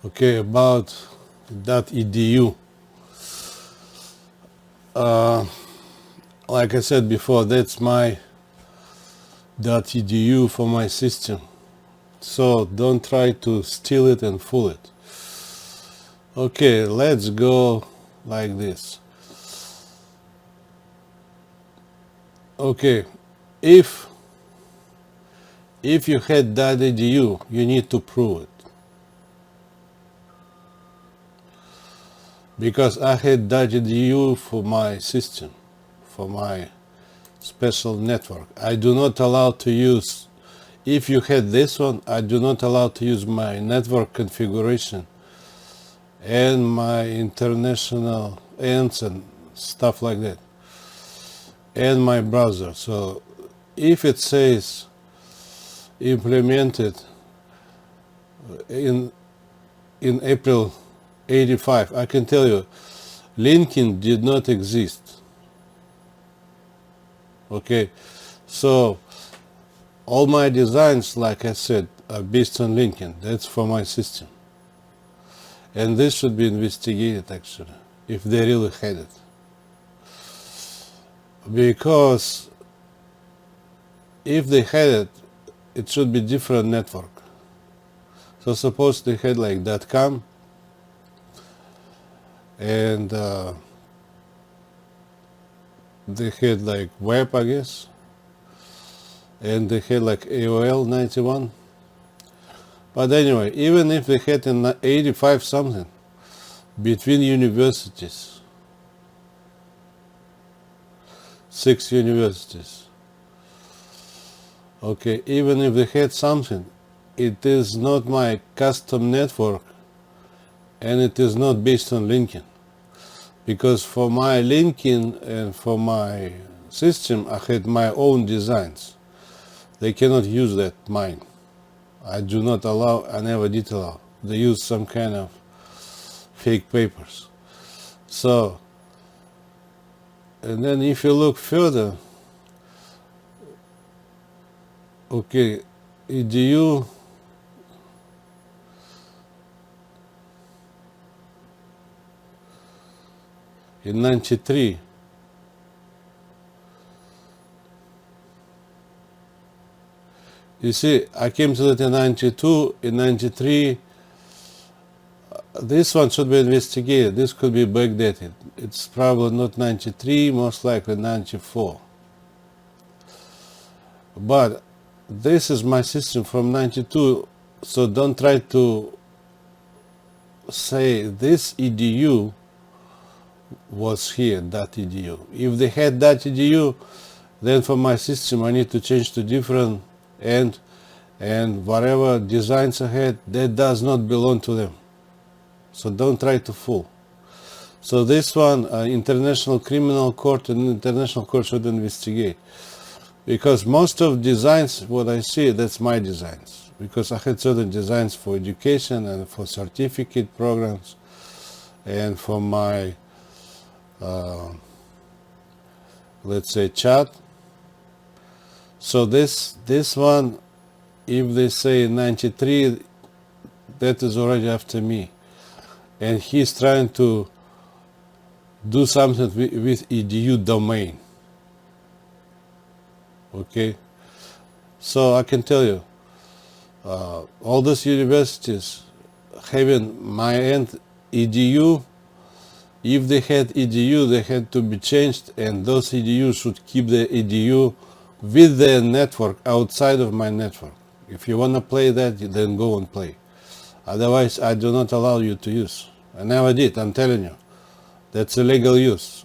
Okay, about .edu. Like I said before, that's my .edu for my system. So don't try to steal it and fool it. Okay, let's go like this. Okay, if you had .edu, you need to prove it. Because I had .edu for my system, for my special network. I do not allow to use, if you had this one, I do not allow to use my network configuration and my international ends and stuff like that, and my browser. So if it says implemented in April 85, I can tell you linking did not exist. Okay, so all my designs, like I said, are based on linking. That's for my system. And this should be investigated actually, if they really had it. Because if they had it, it should be different network. So suppose they had like .com and they had like web, I guess, and they had like AOL 91. But anyway, even if they had in 85 something between universities, 6 universities, okay, even if they had something, it is not my custom network and it is not based on linking. Because for my linking and for my system, I had my own designs. They cannot use that, mine. I do not allow, I never did allow. They use some kind of fake papers. So, and then if you look further, okay, EDU, in 93, you see, I came to that in 92, in 93, this one should be investigated. This could be backdated. It's probably not 93, most likely 94. But this is my system from 92, so don't try to say this EDU was here, .edu. If they had .edu, then for my system I need to change to different and whatever designs I had, that does not belong to them. So don't try to fool. So this one, International Criminal Court and International Court should investigate. Because most of designs, what I see, that's my designs. Because I had certain designs for education and for certificate programs and for my, let's say, chat. So this one, if they say 93, that is already after me. And he's trying to do something with EDU domain. Okay, so I can tell you, all these universities having my end EDU, if they had EDU, they had to be changed, and those EDU should keep the EDU with their network outside of my network. If you want to play that, then go and play. Otherwise, I do not allow you to use. I never did, I'm telling you. That's illegal use.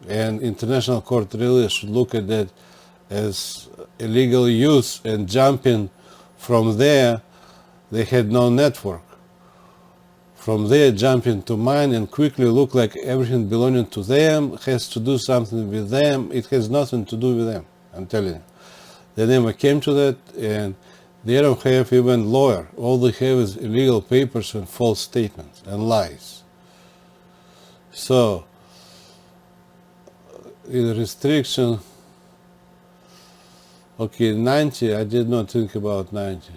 And International Court really should look at that as illegal use, and jumping from there, they had no network. From there, jumping to mine and quickly look like everything belonging to them has to do something with them. It has nothing to do with them, I'm telling you. They never came to that, and they don't have even lawyer. All they have is illegal papers and false statements and lies. So, in restriction, okay, 90, I did not think about 90.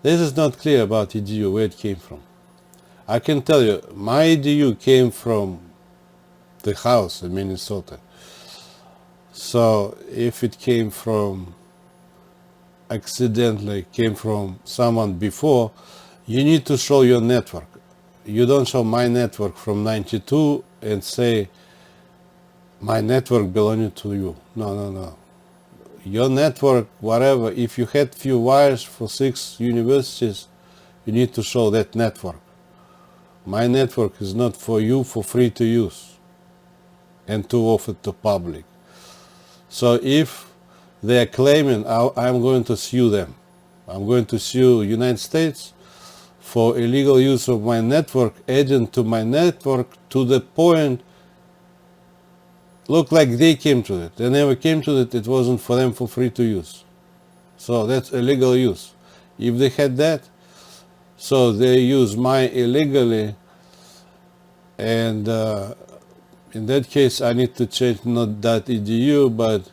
This is not clear about EDU, where it came from. I can tell you, my EDU came from the house in Minnesota. So if it came from, accidentally came from someone before, you need to show your network. You don't show my network from 92 and say, my network belonging to you. No, no, no. Your network, whatever, if you had few wires for 6 universities, you need to show that network. My network is not for you for free to use and to offer to public. So if they are claiming, I'm going to sue them. I'm going to sue United States for illegal use of my network, adding to my network to the point, look like they came to it. They never came to it. It wasn't for them for free to use. So that's illegal use. If they had that, so they use my illegally, and in that case I need to change not .edu but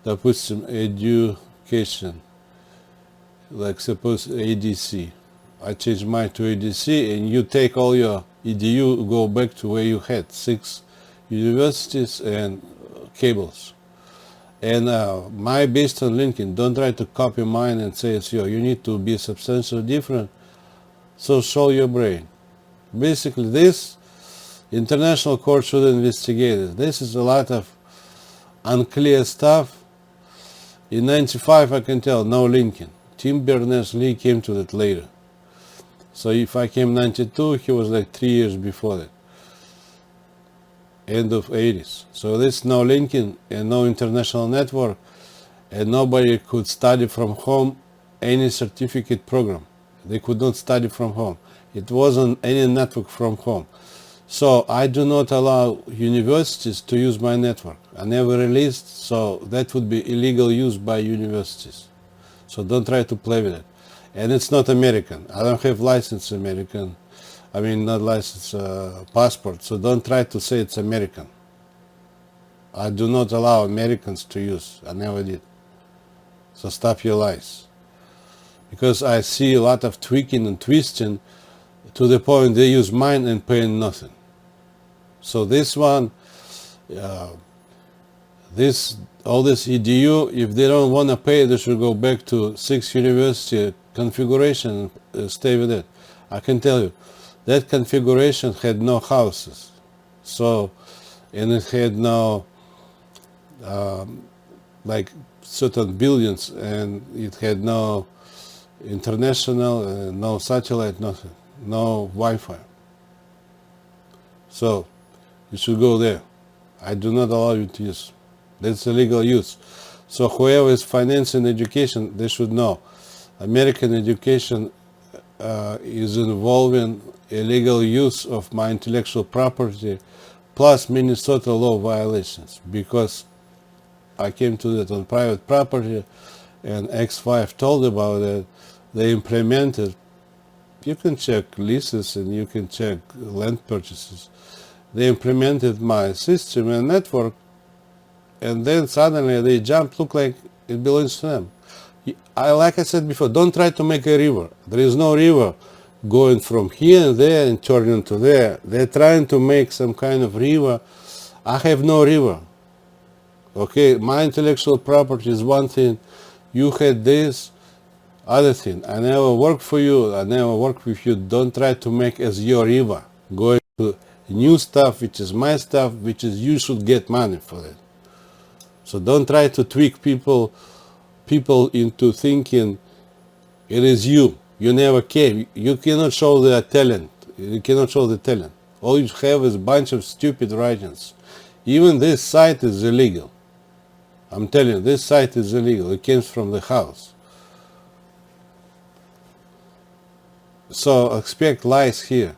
допустим education, like suppose ADC. I change mine to ADC, and you take all your EDU, go back to where you had 6 universities and cables. And my based on LinkedIn, don't try to copy mine and say it's yours. You need to be substantially different, so show your brain. Basically this international court should investigate it. This is a lot of unclear stuff. In 95 I can tell, no Lincoln. Tim Berners-Lee came to that later. So if I came 92, he was like 3 years before that. End of 80s. So there's no Lincoln and no international network, and nobody could study from home any certificate program. They could not study from home. It wasn't any network from home. So I do not allow universities to use my network. I never released, so that would be illegal use by universities. So don't try to play with it. And it's not American. I don't have license American. I mean, not license, passport. So don't try to say it's American. I do not allow Americans to use. I never did. So stop your lies. Because I see a lot of tweaking and twisting to the point they use mine and pay nothing. So this one, all this EDU, if they don't want to pay, they should go back to 6 university configuration and stay with it. I can tell you, that configuration had no houses. So, and it had no, like certain buildings, and it had no international, no satellite, nothing, no Wi-Fi. So, you should go there. I do not allow you to use. That's illegal use. So whoever is financing education, they should know. American education is involving illegal use of my intellectual property plus Minnesota law violations, because I came to that on private property, and X5 told about it. They implemented, you can check leases and you can check land purchases. They implemented my system and network, and then suddenly they jump, look like it belongs to them. Like I said before, don't try to make a river. There is no river going from here and there and turning to there. They're trying to make some kind of river. I have no river. Okay, my intellectual property is one thing. You had this, other thing. I never worked for you. I never worked with you. Don't try to make as your river. Going to new stuff, which is my stuff, which is you should get money for it. So don't try to tweak people into thinking it is you. You never came. You cannot show the talent. You cannot show the talent. All you have is a bunch of stupid writings. Even this site is illegal. I'm telling you, this site is illegal. It came from the house. So expect lies here.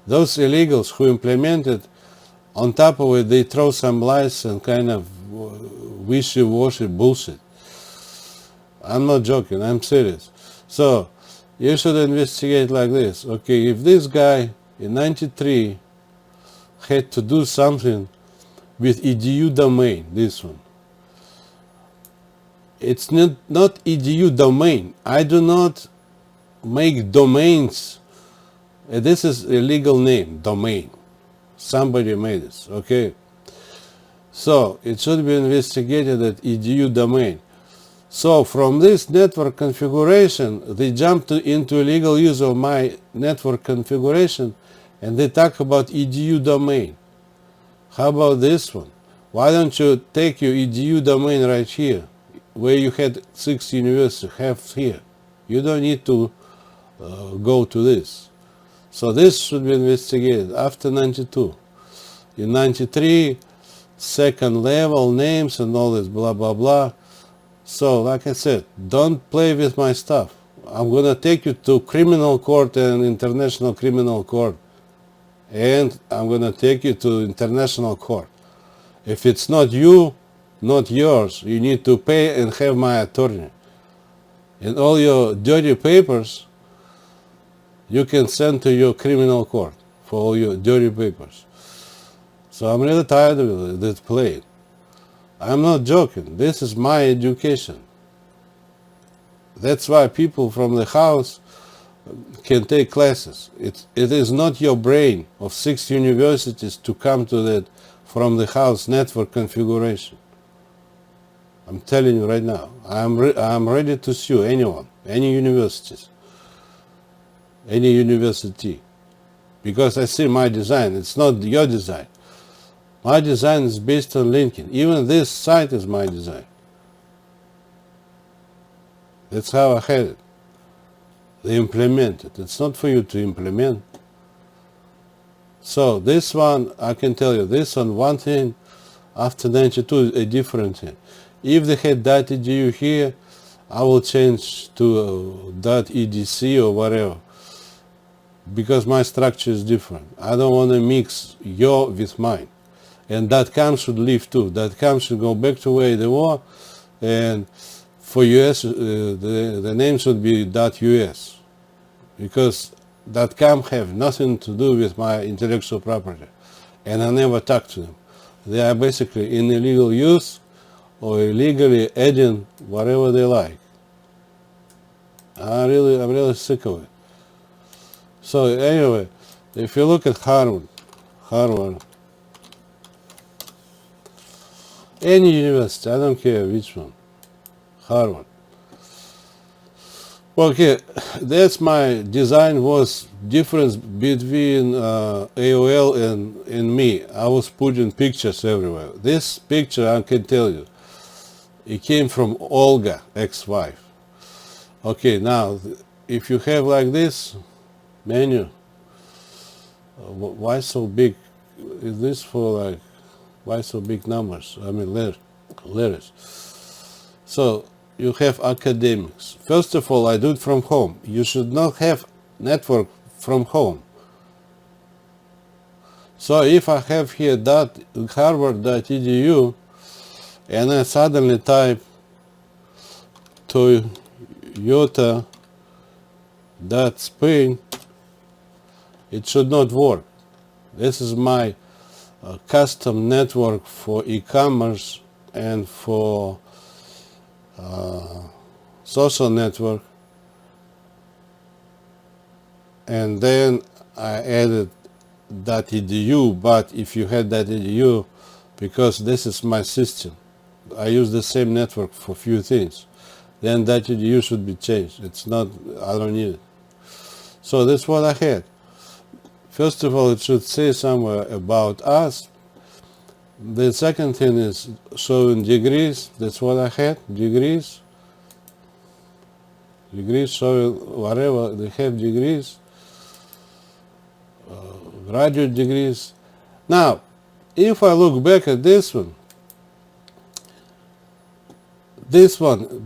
Those illegals who implemented, on top of it, they throw some lies and kind of wishy-washy bullshit. I'm not joking, I'm serious. So, you should investigate like this. Okay, if this guy in 93 had to do something with EDU domain, this one, it's not EDU domain. I do not make domains. This is a legal name, domain. Somebody made this, okay? So it should be investigated at edu domain. So from this network configuration, they jump into illegal use of my network configuration, and they talk about edu domain. How about this one? Why don't you take your edu domain right here, where you had 6 universities, have here. You don't need to go to this. So this should be investigated after 92. In 93, second level names and all this blah blah blah. So like I said, don't play with my stuff. I'm gonna take you to criminal court and international criminal court, and I'm gonna take you to international court. If it's not you, not yours, you need to pay and have my attorney. And all your dirty papers you can send to your criminal court for all your dirty papers. So I'm really tired of this play. I'm not joking. This is my education. That's why people from the house can take classes. It is not your brain of 6 universities to come to that from the house network configuration. I'm telling you right now. I'm ready to sue anyone, any universities, any university, because I see my design. It's not your design. My design is based on linking. Even this site is my design. That's how I had it. They implement it. It's not for you to implement. So this one, I can tell you, this one thing, after 92, a different thing. If they had .edu here, I will change to .edc or whatever, because my structure is different. I don't want to mix your with mine. And .com should leave too. .com should go back to where they were, and for US, the name should be .us, because .com have nothing to do with my intellectual property, and I never talk to them. They are basically in illegal use or illegally adding whatever they like. I'm really sick of it. So anyway, if you look at Harvard, any university, I don't care which one, Harvard. Okay, that's my design was difference between AOL and me. I was putting pictures everywhere. This picture, I can tell you, it came from Olga, ex-wife. Okay, now, if you have like this menu, why so big? Is this for like, why so big numbers? I mean letters. So you have academics. First of all, I do it from home. You should not have network from home. So if I have here harvard.edu and I suddenly type Toyota.Spain, it should not work. This is my custom network for e-commerce and for social network, and then I added .edu, but if you had .edu, because this is my system, I use the same network for few things, then .edu should be changed. It's not, I don't need it. So that's what I had. First of all, it should say somewhere about us. The second thing is showing degrees. That's what I had, degrees. Degrees showing whatever, they have degrees. Graduate degrees. Now, if I look back at this one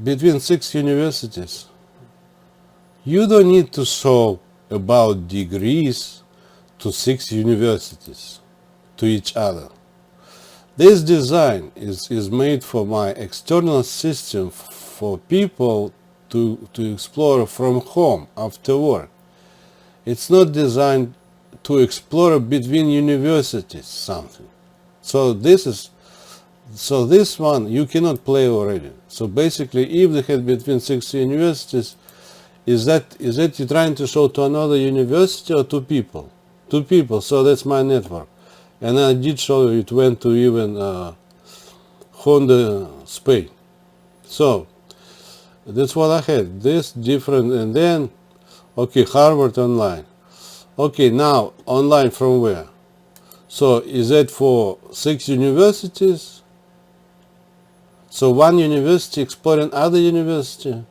between 6 universities, you don't need to show about degrees to 6 universities, to each other. This design is made for my external system for people to explore from home after work. It's not designed to explore between universities something. So this one you cannot play already. So basically, if they had between 6 universities, is that you're trying to show to another university or to people? To people. So that's my network. And I did show you it went to even Honda, Spain. So that's what I had. This different, and then okay, Harvard online. Okay, now online from where? So is that for 6 universities? So one university exploring other university?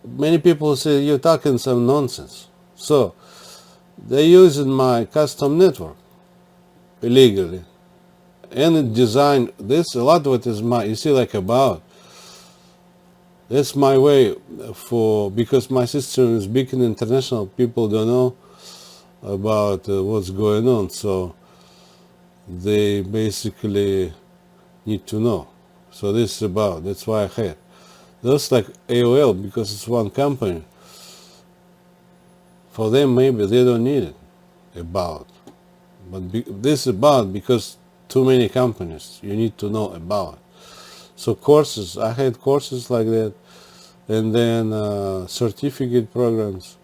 Many people say you're talking some nonsense. So they're using my custom network illegally. And it designed this, a lot of it is my, you see, like about. That's my way for, because my system is big and international, people don't know about what's going on. So they basically need to know. So this is about, that's why I had. Just like AOL, because it's one company. For them, maybe they don't need it, about. But this is about because too many companies, you need to know about. So courses, I had courses like that. And then certificate programs,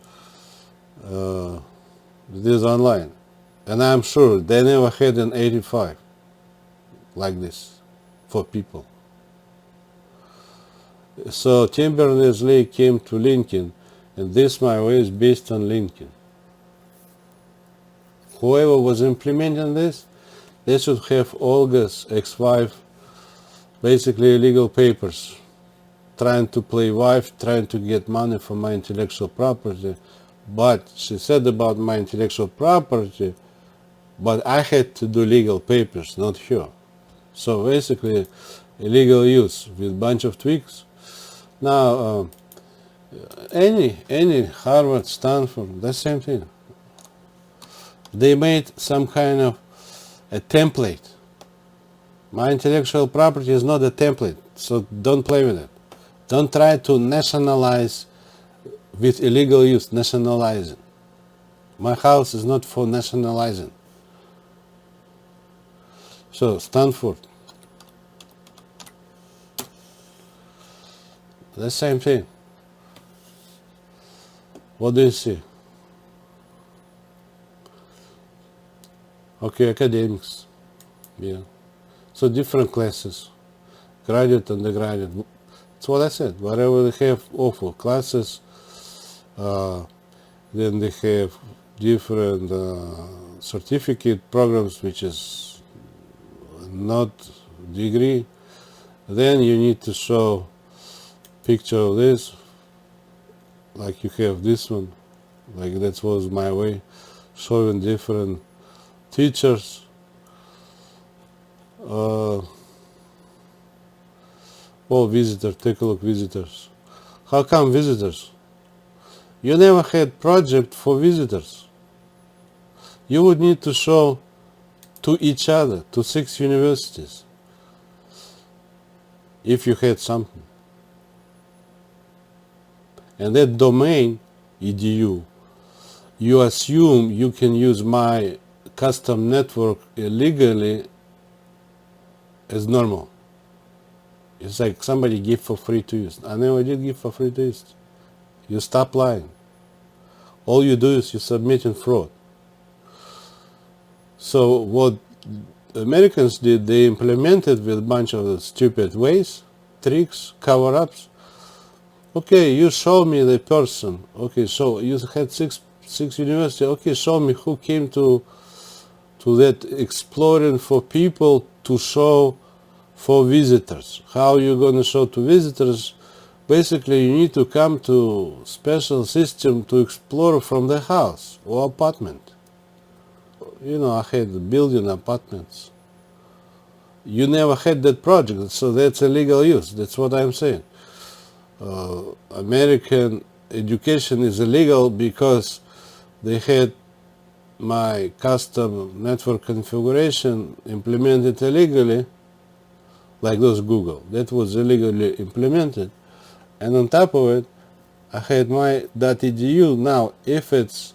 this online. And I'm sure they never had an 85 like this for people. So Tim Berners-Lee came to LinkedIn, and this my way is based on LinkedIn. Whoever was implementing this, they should have Olga's ex-wife, basically illegal papers, trying to play wife, trying to get money for my intellectual property. But she said about my intellectual property, but I had to do legal papers, not her. So basically, illegal use with bunch of tweaks. Now, any Harvard, Stanford, the same thing. They made some kind of a template. My intellectual property is not a template, so don't play with it. Don't try to nationalize with illegal use, nationalizing. My house is not for nationalizing. So, Stanford. The same thing. What do you see? Okay, academics. Yeah. So different classes. Graduate, undergraduate. That's what I said. Whatever they have offer classes, then they have different certificate programs, which is not degree. Then you need to show picture of this, like you have this one, like that was my way, showing different teachers. Oh, visitors, take a look, visitors. How come visitors? You never had project for visitors. You would need to show to each other, to 6 universities, if you had something. And that domain, edu, you assume you can use my custom network illegally as normal. It's like somebody give for free to use. I never did give for free to use. You stop lying. All you do is you submit in fraud. So what Americans did, they implemented with a bunch of stupid ways, tricks, cover-ups. Okay, you show me the person. Okay, so you had six universities. Okay, show me who came to that exploring for people to show for visitors. How you going to show to visitors? Basically, you need to come to special system to explore from the house or apartment. You know, I had building apartments. You never had that project, so that's illegal use. That's what I'm saying. American education is illegal because they had my custom network configuration implemented illegally, like those Google. That was illegally implemented. And on top of it, I had my .edu. Now, if it's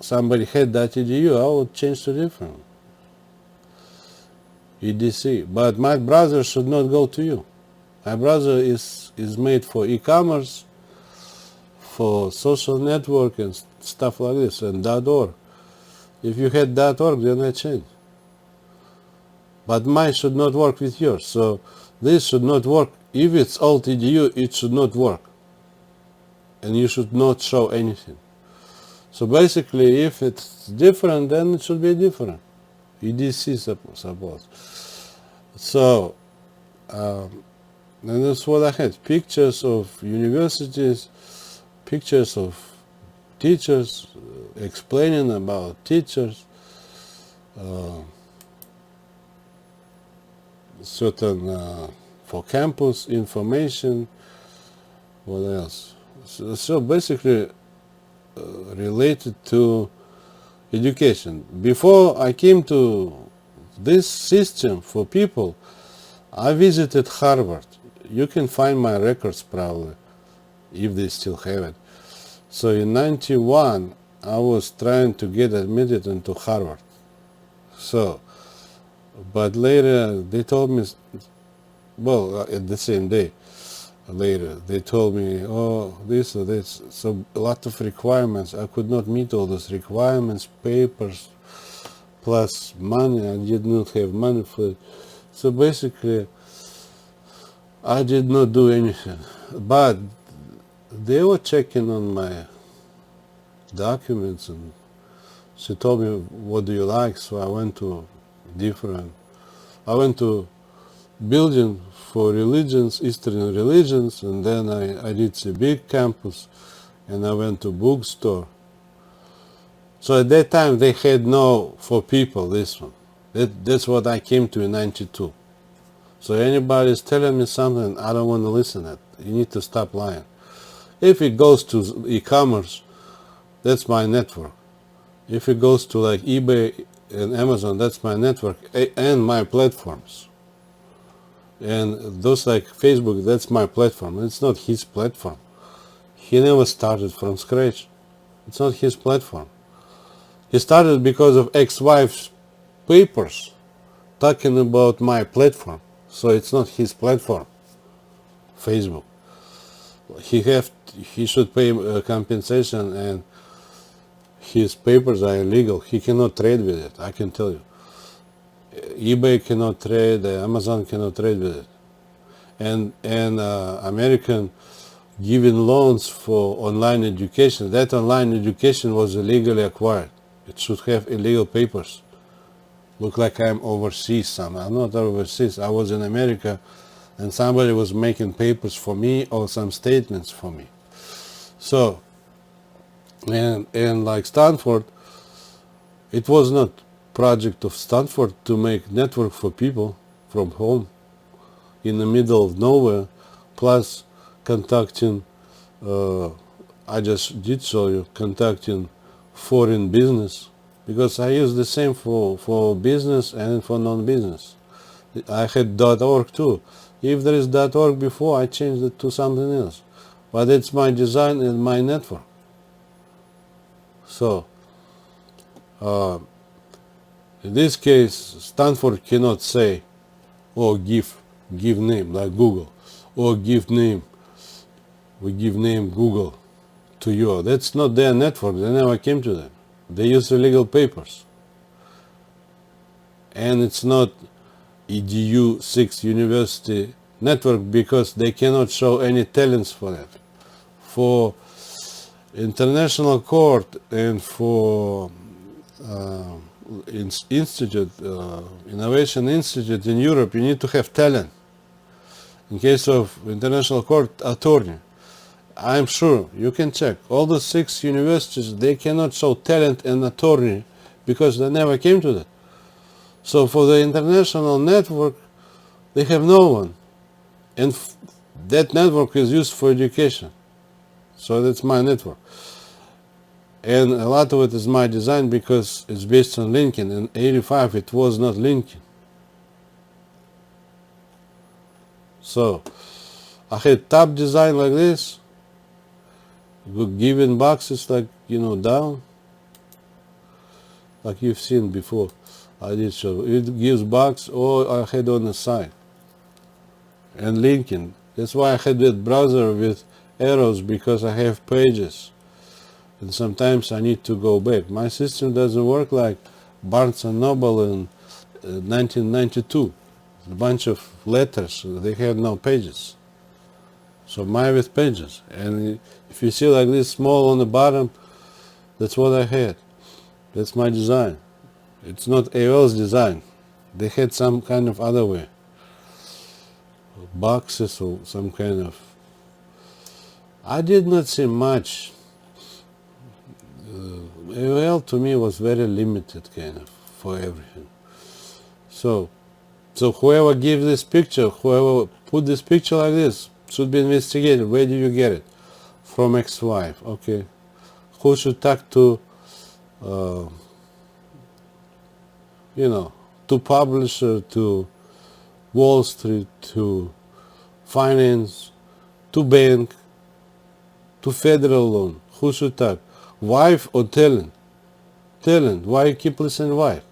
somebody had .edu, I would change to different EDC. But my browser should not go to you. My browser is made for e-commerce, for social network and stuff like this, and .org. If you had .org, then I change. But mine should not work with yours. So this should not work. If it's alt edu, it should not work. And you should not show anything. So basically, if it's different, then it should be different. EDC suppose. So, and that's what I had. Pictures of universities, pictures of teachers, explaining about teachers, certain for campus information. What else? So basically related to education. Before I came to this system for people, I visited Harvard. You can find my records probably, if they still have it. So in 91, I was trying to get admitted into Harvard. So, but later they told me, well, at the same day, later they told me, oh, this or this, so a lot of requirements. I could not meet all those requirements, papers, plus money. I did not have money for it. So basically, I did not do anything. But they were checking on my documents, and she told me, what do you like? So I went to building for religions, Eastern religions, and then I did the big campus, and I went to bookstore. So at that time they had no for people, this one. That's what I came to in 92. So anybody is telling me something, I don't want to listen to it. You need to stop lying. If it goes to e-commerce, that's my network. If it goes to like eBay and Amazon, that's my network and my platforms. And those like Facebook, that's my platform. It's not his platform. He never started from scratch. It's not his platform. He started because of ex-wife's papers talking about my platform. So it's not his platform, Facebook. He should pay compensation, and his papers are illegal. He cannot trade with it, I can tell you. eBay cannot trade, Amazon cannot trade with it. And American giving loans for online education, that online education was illegally acquired. It should have illegal papers. Look like I'm overseas. I'm not overseas. I was in America, and somebody was making papers for me or some statements for me. So, and like Stanford, it was not project of Stanford to make network for people from home in the middle of nowhere, plus contacting, I just did show you, contacting foreign business, because I use the same for business and for non-business. I had .org too. If there is .org before, I changed it to something else. But it's my design and my network. So, in this case, Stanford cannot say, oh, give name, like Google, or give name, we give name Google to you. That's not their network. They never came to them. They use illegal papers. And it's not EDU 6 university network, because they cannot show any talents for that. For international court and for institute, innovation institute in Europe, you need to have talent. In case of international court, attorney. I'm sure you can check all the 6 universities, they cannot show talent and attorney because they never came to that. So for the international network, they have no one, and that network is used for education. So that's my network, and a lot of it is my design because it's based on linking. In 85 it was not linking. So I had top design like this, giving boxes like, down, like you've seen before. I did show it gives box, or I had on the side, and linking. That's why I had that browser with arrows, because I have pages. And sometimes I need to go back. My system doesn't work like Barnes & Noble in 1992. A bunch of letters, they have no pages. So mine with pages. And if you see like this small on the bottom, that's what I had. That's my design. It's not AOL's design. They had some kind of other way. Boxes or some kind of... I did not see much. AOL to me was very limited kind of for everything. So whoever gave this picture, whoever put this picture like this, should be investigated. Where did you get it? From ex-wife. Okay. Who should talk to, to publisher, to Wall Street, to finance, to bank, to federal loan? Who should talk? Wife or talent? Talent. Why you keep listening wife?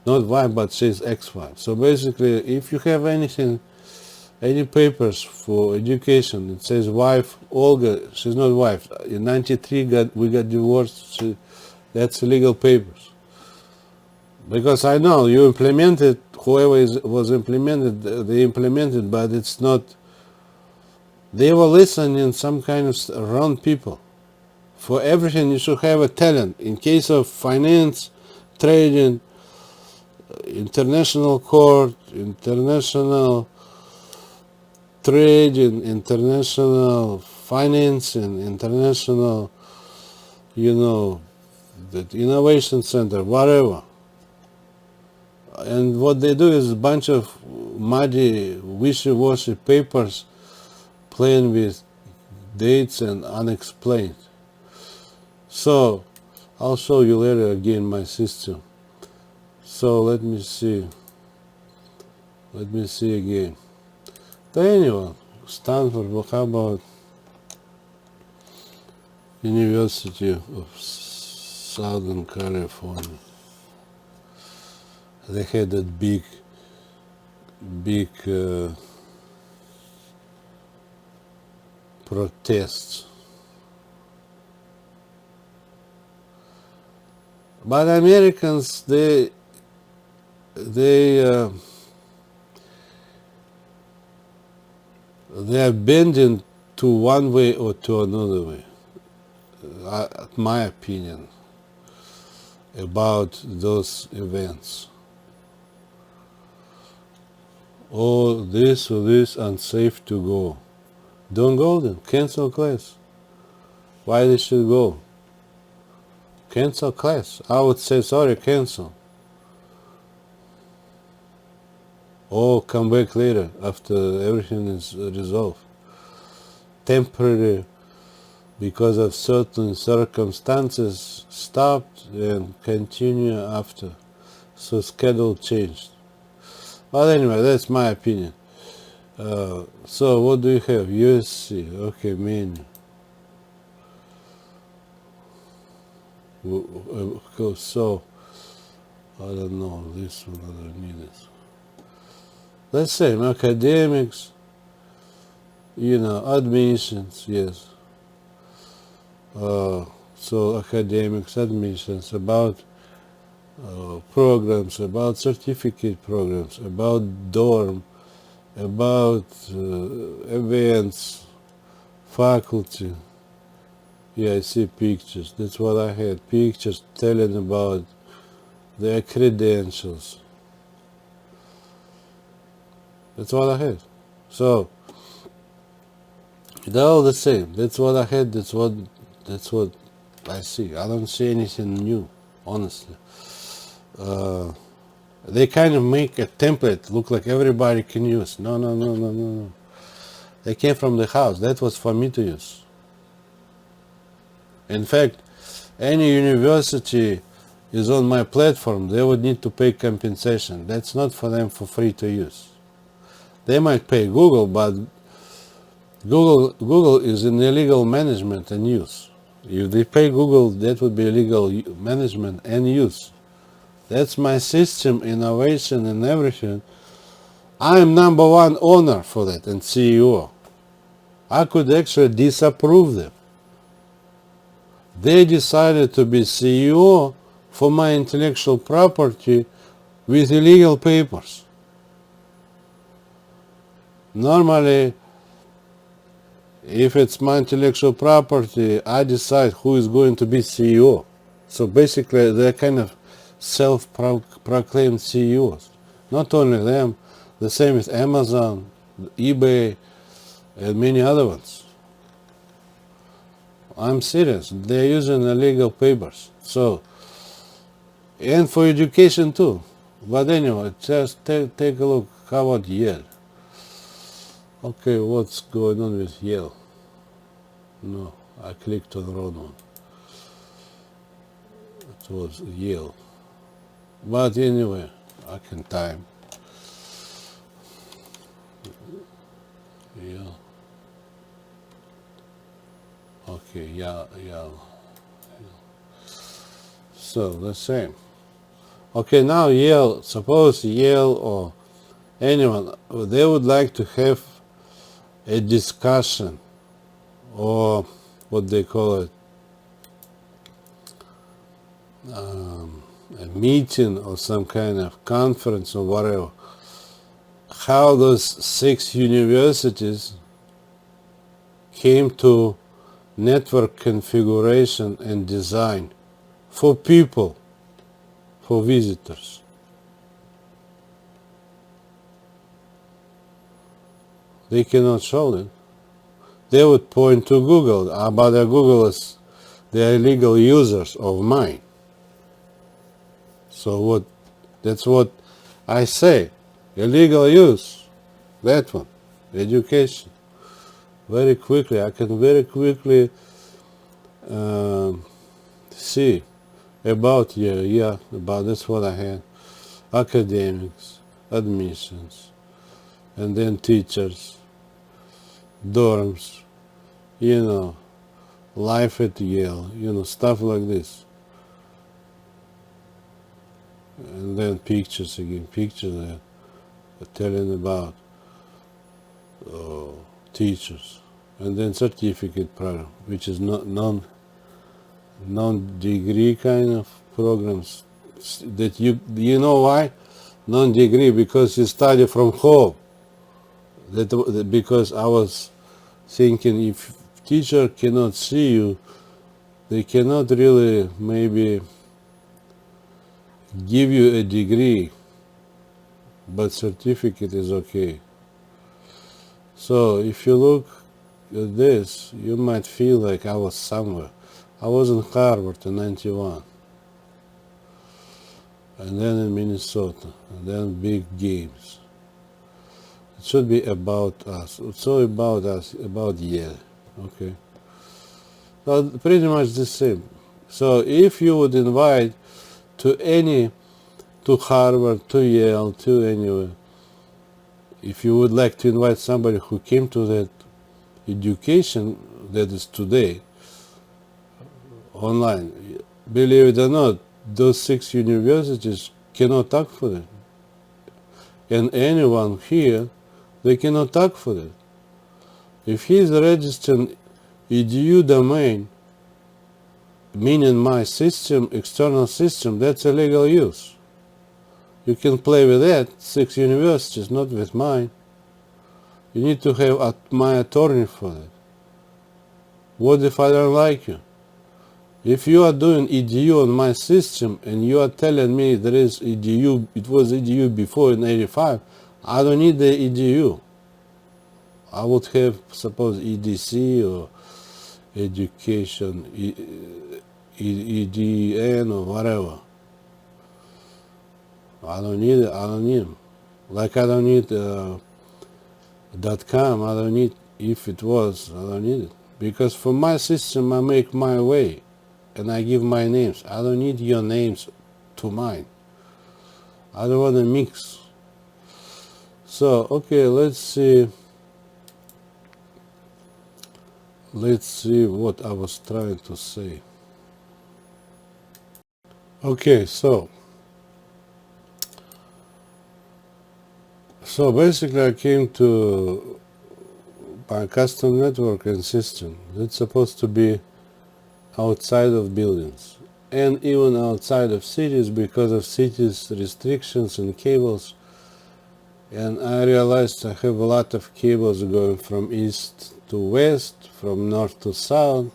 Not wife, but she's ex-wife. So basically, if you have anything, any papers for education, it says wife Olga, she's not wife. In 93 we got divorced. That's illegal papers. Because I know you implemented, whoever was implemented, they implemented, but it's not, they were listening some kind of wrong people. For everything you should have a talent. In case of finance, trading, international court, international trading, international financing, international, the innovation center, whatever. And what they do is a bunch of muddy, wishy-washy papers playing with dates and unexplained. So, I'll show you later again my system. So let me see again. But anyway, Stanford, well, how about University of Southern California? They had that big protests. But Americans, they are bending to one way or to another way, my opinion about those events. Oh, this or this unsafe to go. Don't go then. Cancel class. Why they should go? Cancel class. I would say sorry, cancel. Or come back later after everything is resolved. Temporary, because of certain circumstances, stopped and continue after. So schedule changed. But anyway, that's my opinion. So what do you have? USC. Okay, menu. So, I don't know, this one, I don't need this. Let's say academics, admissions, yes. So academics, admissions, about programs, about certificate programs, about dorm, about events, faculty. Yeah, I see pictures. That's what I had. Pictures telling about their credentials. That's what I had. So they're all the same. That's what I had. That's what I see. I don't see anything new, honestly. They kind of make a template look like everybody can use. No. They came from the house. That was for me to use. In fact, any university is on my platform, they would need to pay compensation. That's not for them for free to use. They might pay Google, but Google is in illegal management and use. If they pay Google, that would be illegal management and use. That's my system, innovation and everything. I am number one owner for that and CEO. I could actually disapprove them. They decided to be CEO for my intellectual property with illegal papers. Normally, if it's my intellectual property, I decide who is going to be CEO. So basically, they're kind of self-proclaimed CEOs. Not only them, the same with Amazon, eBay, and many other ones. I'm serious. They're using illegal papers. So, and for education too. But anyway, just take a look. How about Yale? Okay, what's going on with Yale? No, I clicked on the wrong one. It was Yale. But anyway, I can time. Yale. Okay, Yale. So the same. Okay, now Yale, suppose Yale or anyone, they would like to have a discussion or what they call it, a meeting or some kind of conference or whatever, how those 6 universities came to network configuration and design for people, for visitors. They cannot show it. They would point to Google, but Google is, they are illegal users of mine. So that's what I say, illegal use, that one, education. Very quickly, I can very quickly see about, about that's what I had, academics, admissions, and then teachers, dorms, life at Yale, stuff like this. And then pictures again, pictures that are telling about teachers. And then certificate program, which is not non-degree kind of programs that you know why? Non-degree, because you study from home. Because I was thinking if teacher cannot see you, they cannot really maybe give you a degree, but certificate is okay. So if you look at this, you might feel like I was somewhere. I was in Harvard in 91, and then in Minnesota, and then big games. It should be about us. It's all about us, about Yale, okay? So pretty much the same. So if you would invite to Harvard, to Yale, to anywhere, if you would like to invite somebody who came to that education that is today, online, believe it or not, those 6 universities cannot talk for that. And anyone here, they cannot talk for that. If he is registered edu domain, meaning my system, external system, that's illegal use. You can play with that, 6 universities, not with mine. You need to have my attorney for that. What if I don't like you? If you are doing EDU on my system and you are telling me there is EDU, it was EDU before in 85, I don't need the EDU. I would have, suppose, EDC or education, EDN or whatever. I don't need it, I don't need them. Like I don't need .com, I don't need, if it was, I don't need it. Because for my system, I make my way. And I give my names. I don't need your names to mine. I don't want to mix. So, okay, let's see. Let's see what I was trying to say. Okay, so So basically I came to my custom network and system. It's supposed to be outside of buildings and even outside of cities because of cities restrictions and cables. And I realized I have a lot of cables going from east to west, from north to south,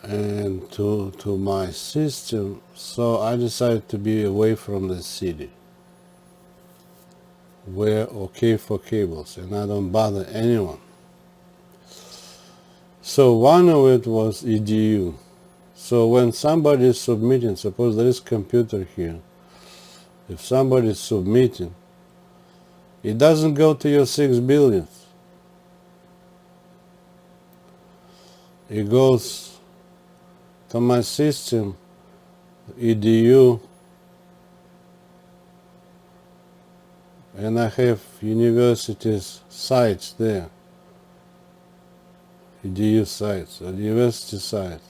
and to my system. So I decided to be away from the city. We're okay for cables and I don't bother anyone. So one of it was EDU. So when somebody is submitting, suppose there is computer here, if somebody is submitting, it doesn't go to your 6 billions. It goes to my system, EDU, and I have universities sites there. EDU sites, or university sites.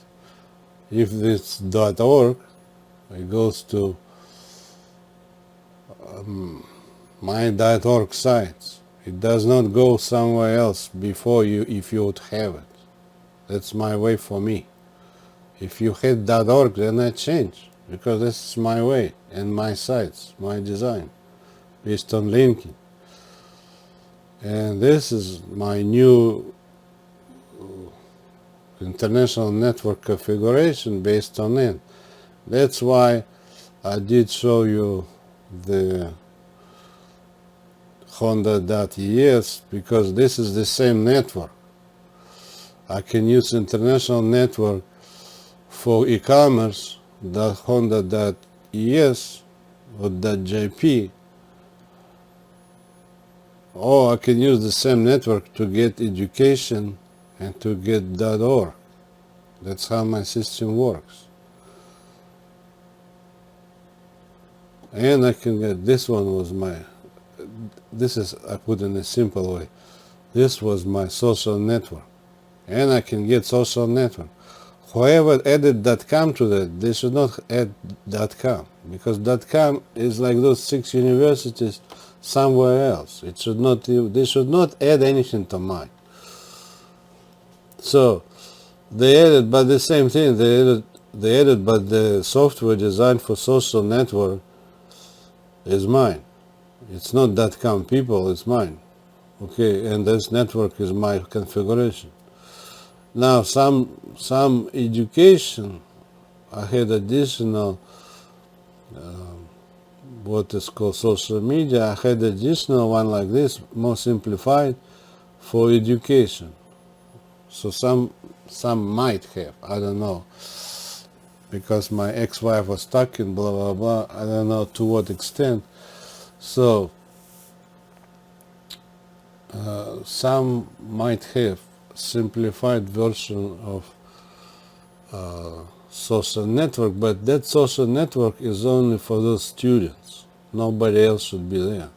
If it's .org, it goes to my .org sites. It does not go somewhere else before you if you would have it. That's my way for me. If you had .org, then I change, because this is my way and my sites, my design, based on linking. And this is my new international network configuration based on it. That's why I did show you the Honda.es, because this is the same network. I can use international network for e-commerce, Honda.es or .jp, or I can use the same network to get education and to get .org. That's how my system works. And I can get, this one was my, this is, I put in a simple way, this was my social network. And I can get social network. Whoever added .com to that, they should not add .com, because .com is like those 6 universities somewhere else. It should not, they should not add anything to mine. So they added, but the same thing, they added, but the software designed for social network is mine. It's not .com people, it's mine. Okay, and this network is my configuration. Now some education, I had additional what is called social media. I had additional one like this, more simplified, for education. So some might have, I don't know, because my ex-wife was stuck in blah blah blah. I don't know to what extent. So some might have simplified version of social network, but that social network is only for those students. Nobody else should be there.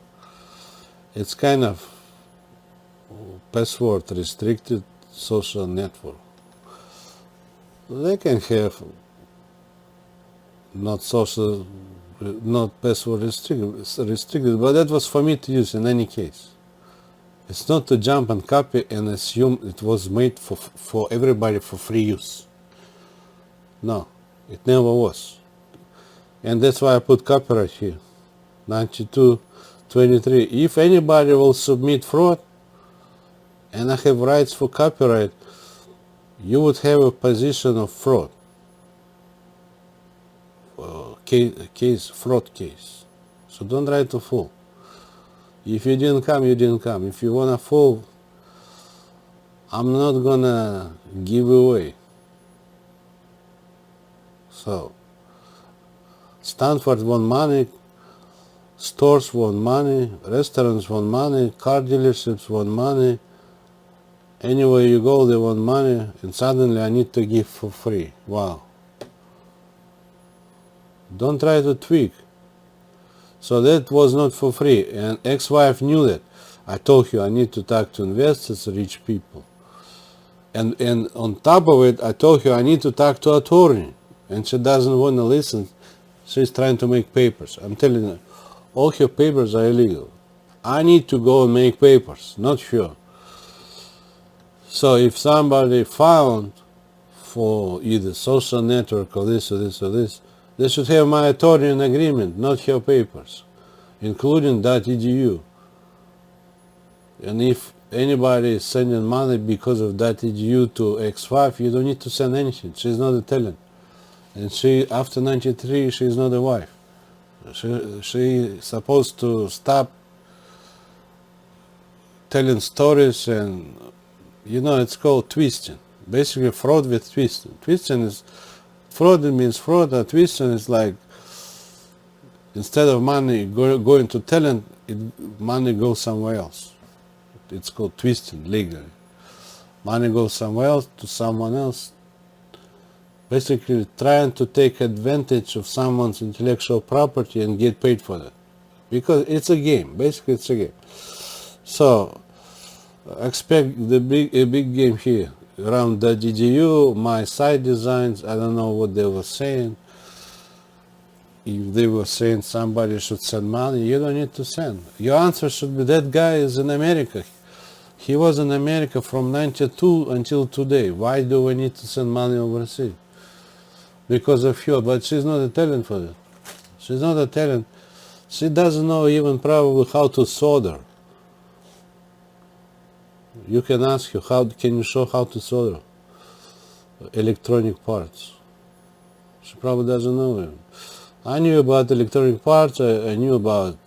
It's kind of password restricted social network. They can have not password restricted, but that was for me to use in any case. It's not to jump and copy and assume it was made for everybody for free use. No, it never was. And that's why I put copyright here, 92.23. If anybody will submit fraud, and I have rights for copyright, you would have a position of fraud. Fraud case. So don't try to fool. If you didn't come, you didn't come. If you wanna fool, I'm not gonna give away. So, Stanford want money, stores want money, restaurants want money, car dealerships want money. Anywhere you go, they want money, and suddenly I need to give for free. Wow. Don't try to tweak. So that was not for free, and ex-wife knew that. I told you I need to talk to investors, rich people. And on top of it, I told her I need to talk to attorney, and she doesn't want to listen. She's trying to make papers. I'm telling her, all your papers are illegal. I need to go and make papers, not sure. So if somebody found for either social network or this or this or this, they should have my authority and agreement, not your papers, including .edu. And if anybody is sending money because of .edu to X5, you don't need to send anything. She's not a talent. And she, after 93, she's not a wife. She's supposed to stop telling stories, and it's called twisting. Basically fraud with twisting. Fraud means fraud, and twisting is like, instead of money going to talent, money goes somewhere else. It's called twisting legally. Money goes somewhere else to someone else, basically trying to take advantage of someone's intellectual property and get paid for that. Because it's a game. Basically it's a game. So expect a big game here around the .edu, my site designs. I don't know what they were saying. If they were saying somebody should send money, you don't need to send. Your answer should be, that guy is in America. He was in America from 92 until today. Why do we need to send money overseas? Because of her, but she's not a talent for that. She's not a talent. She doesn't know even probably how to solder. You can ask her, can you show how to solder electronic parts? She probably doesn't know even. I knew about electronic parts, I knew about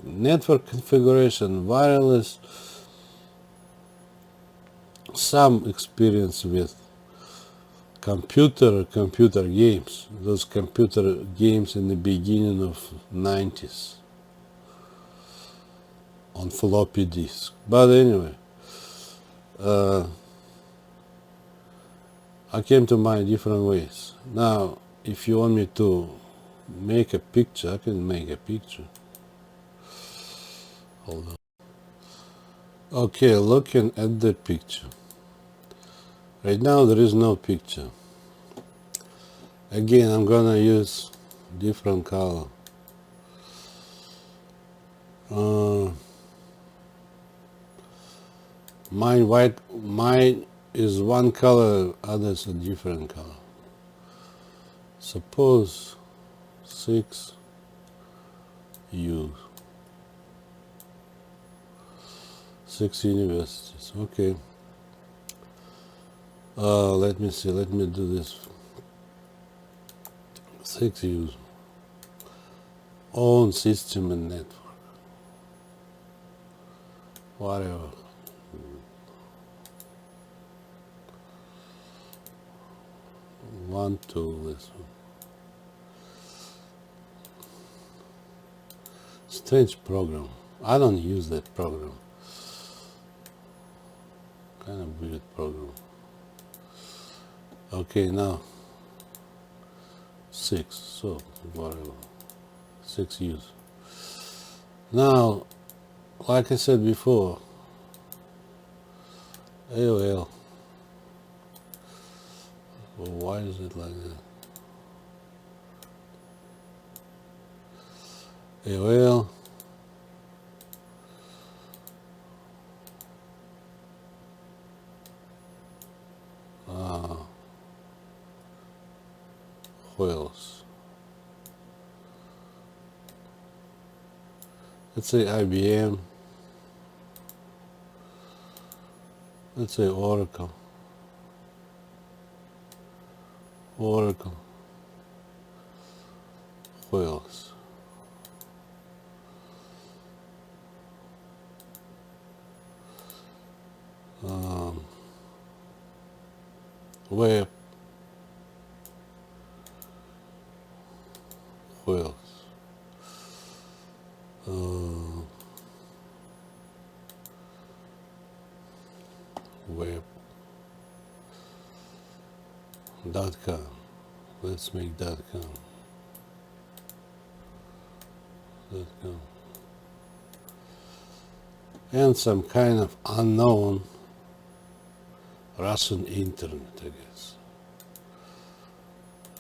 network configuration, wireless, some experience with computer games, those computer games in the beginning of 90s on floppy disk. But anyway, I came to my different ways. Now, if you want me to make a picture, I can make a picture. Hold on. Okay, looking at the picture. Right now there is no picture. Again, I'm gonna use different color. Mine is one color, others a different color. Suppose 6 universities. Okay. Let me see. Let me do this. 6 U's. Own system and network. Whatever. One, two, this one. Strange program. I don't use that program. Kind of weird program. Okay, now 6. So whatever. 6 U's. Now, like I said before, AOL. Well, why is it like that? AOL. Who else? Let's say IBM. Let's say Oracle. Who else? Web. Who else? Web. .com. Let's make .com. .com. And some kind of unknown Russian internet, I guess.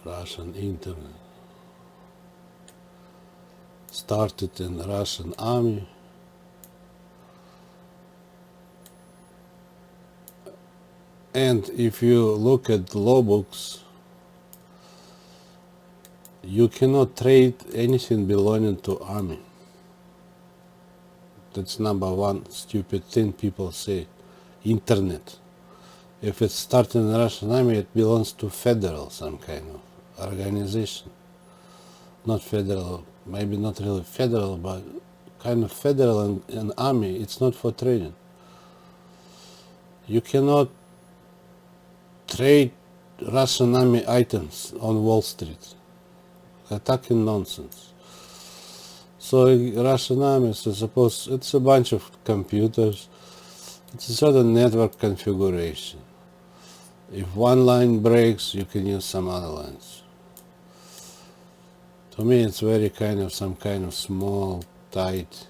Russian internet. started in the Russian army. And if you look at law books, you cannot trade anything belonging to army. That's number one stupid thing people say. Internet. If it started in the Russian army, it belongs to federal, some kind of organization. Not federal, maybe not really federal, but kind of federal and army. It's not for trading. You cannot trade Russian army items on Wall Street. Attacking nonsense. So Russian army is supposed, it's a bunch of computers. It's a certain network configuration. If one line breaks, you can use some other lines. To me, it's very kind of some kind of small, tight,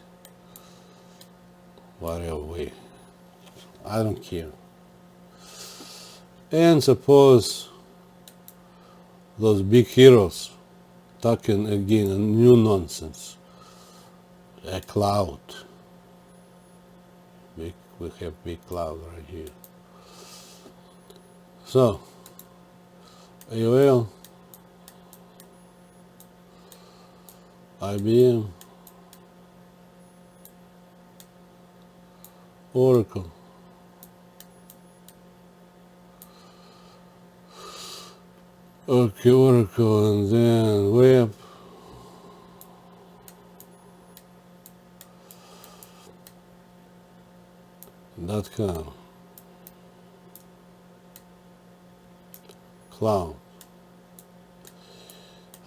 whatever way. I don't care. And suppose those big heroes talking again a new nonsense. A cloud. We have big cloud right here. So, AOL, IBM, Oracle, okay, Oracle, and then web, .com, cloud.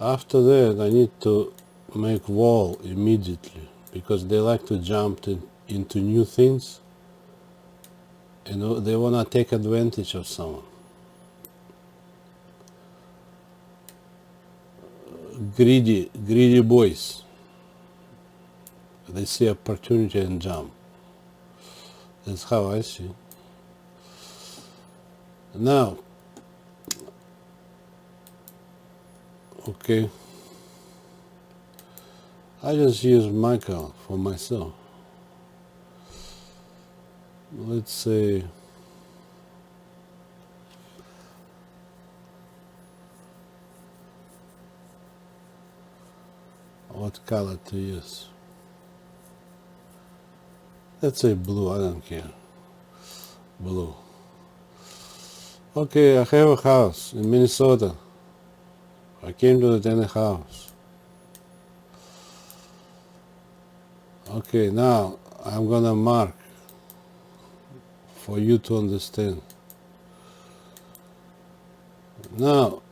After that, I need to make wall immediately because they like to jump into new things and they want to take advantage of someone. Greedy boys. They see opportunity and jump. That's how I see. Now, okay, I just use my account for myself. Let's say what color to use. Let's say blue, I don't care. Blue. Okay, I have a house in Minnesota. I came to the tiny house. Okay, now I'm gonna mark for you to understand. Now,